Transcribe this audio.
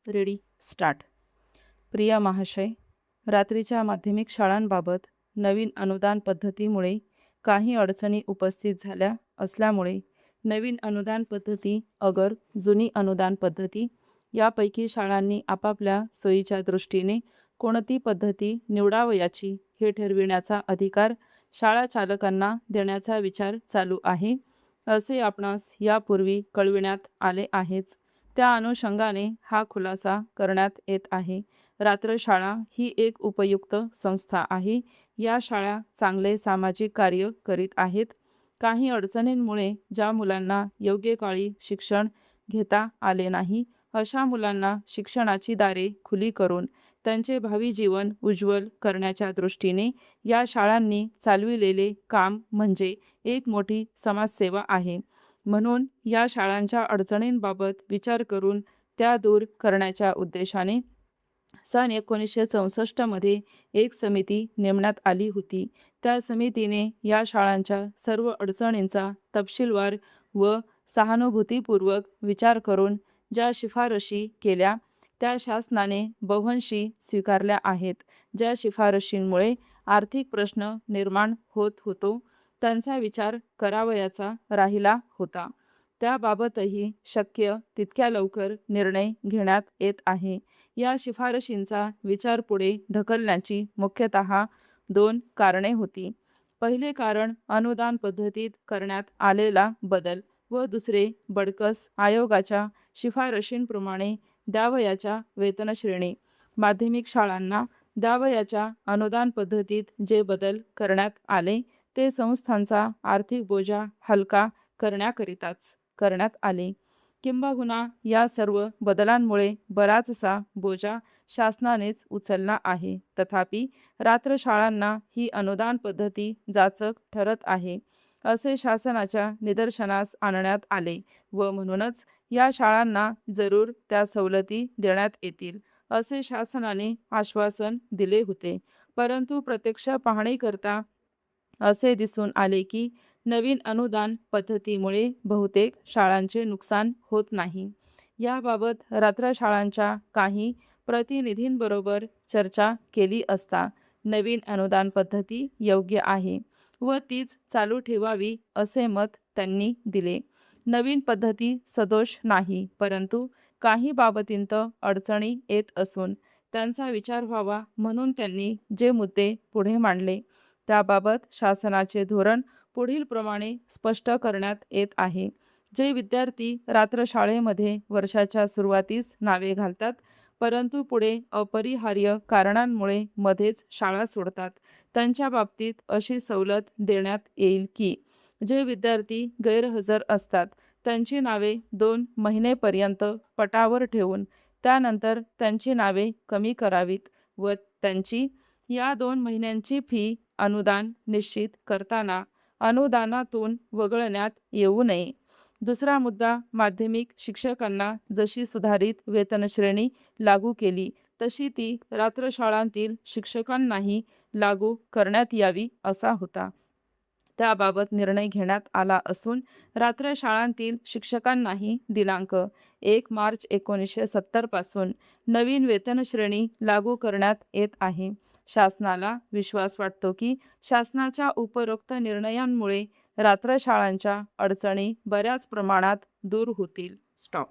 Ready start. प्रिय महाशय, रात्रीच्या माध्यमिक शाळांबाबत नवीन अनुदान पद्धतीमुळे काही अडचणी उपस्थित झाल्या असल्यामुळे नवीन अनुदान पद्धती अगर जुनी अनुदान पद्धती यापैकी शाळांनी आपापल्या सोयीच्या दृष्टीने कोणती पद्धती निवडावयाची हे ठरविण्याचा अधिकार शाळा चालकांना देण्याचा विचार चालू आहे, असे आपणास यापूर्वी कळविण्यात आले आहेच. त्या अनुषंगाने हा खुलासा करण्यात येत आहे. रात्रशाळा ही एक उपयुक्त संस्था आहे. या शाळा चांगले सामाजिक कार्य करीत आहेत. काही अडचणींमुळे ज्या मुलांना योग्य काळी शिक्षण घेता आले नाही, अशा मुलांना शिक्षणाची दारे खुली करून त्यांचे भावी जीवन उज्ज्वल करण्याच्या दृष्टीने या शाळांनी चालविलेले काम म्हणजे एक मोठी समाजसेवा आहे. म्हणून या शाळांच्या अडचणींबाबत विचार करून त्या दूर करण्याच्या उद्देशाने सन 1964 मध्ये एक समिती नेमण्यात आली होती. त्या समितीने या शाळांच्या सर्व अडचणींचा तपशीलवार व सहानुभूतीपूर्वक विचार करून ज्या शिफारशी केल्या त्या शासनाने बहुंशी स्वीकारल्या आहेत. ज्या शिफारशींमुळे आर्थिक प्रश्न निर्माण होत होतो त्यांचा विचार करावयाचा राहिला होता, त्याबाबतही शक्य तितक्या लवकर निर्णय घेण्यात येत आहे. या शिफारशींचा विचार पुढे ढकलण्याची मुख्यतः 2 कारणे होती. पहिले कारण अनुदान पद्धतीत करण्यात आलेला बदल व दुसरे बडकस आयोगाच्या शिफारशींप्रमाणे द्यावयाच्या वेतनश्रेणी. माध्यमिक शाळांना द्यावयाच्या अनुदान पद्धतीत जे बदल करण्यात आले ते संस्थांचा आर्थिक बोजा हलका करण्याकरिताच करण्यात आले. किंबहुना या सर्व बदलांमुळे बराचसा बोजा शासनानेच उचलला आहे. तथापि रात्रशाळांना ही अनुदान पद्धती जाचक ठरत आहे, असे शासनाच्या निदर्शनास आणण्यात आले व म्हणूनच या शाळांना जरूर त्या सवलती देण्यात येतील, असे शासनाने आश्वासन दिले होते. परंतु प्रत्यक्ष पाहणीकरता असे दिसून आले की नवीन अनुदान पद्धतीमुळे बहुतेक शाळांचे नुकसान होत नाही. याबाबत रात्रशाळांच्या काही प्रतिनिधींबरोबर चर्चा केली असता नवीन अनुदान पद्धती योग्य आहे व तीच चालू ठेवावी असे मत त्यांनी दिले. नवीन पद्धती सदोष नाही, परंतु काही बाबतींत अडचणी येत असून त्यांचा विचार व्हावा म्हणून त्यांनी जे मुद्दे पुढे मांडले त्याबाबत शासनाचे धोरण पुढीलप्रमाणे स्पष्ट करण्यात येत आहे. जे विद्यार्थी रात्रशाळेमध्ये वर्षाच्या सुरुवातीस नावे घालतात परंतु पुढे अपरिहार्य कारणांमुळे मध्येच शाळा सोडतात, त्यांच्या बाबतीत अशी सवलत देण्यात येईल की जे विद्यार्थी गैरहजर असतात त्यांची नावे 2 महिनेपर्यंत पटावर ठेवून त्यानंतर त्यांची नावे कमी करावीत व त्यांची या 2 महिन्यांची फी अनुदान निश्चित करताना अनुदानातून वगळण्यात येऊ नये. दुसरा मुद्दा, माध्यमिक शिक्षकांना जशी सुधारित वेतनश्रेणी लागू केली तशी ती रात्रशाळांतील शिक्षकांनाही लागू करण्यात यावी असा होता. त्याबाबत निर्णय घेण्यात आला असून रात्रशाळांतील शिक्षकांनाही दिनांक 1 मार्च 1970 पासून नवीन वेतनश्रेणी लागू करण्यात येत आहे. शासनाला विश्वास वाटतो की शासनाच्या उपरोक्त निर्णयांमुळे रात्रशाळांच्या अडचणी बऱ्याच प्रमाणात दूर होतील. स्टॉप.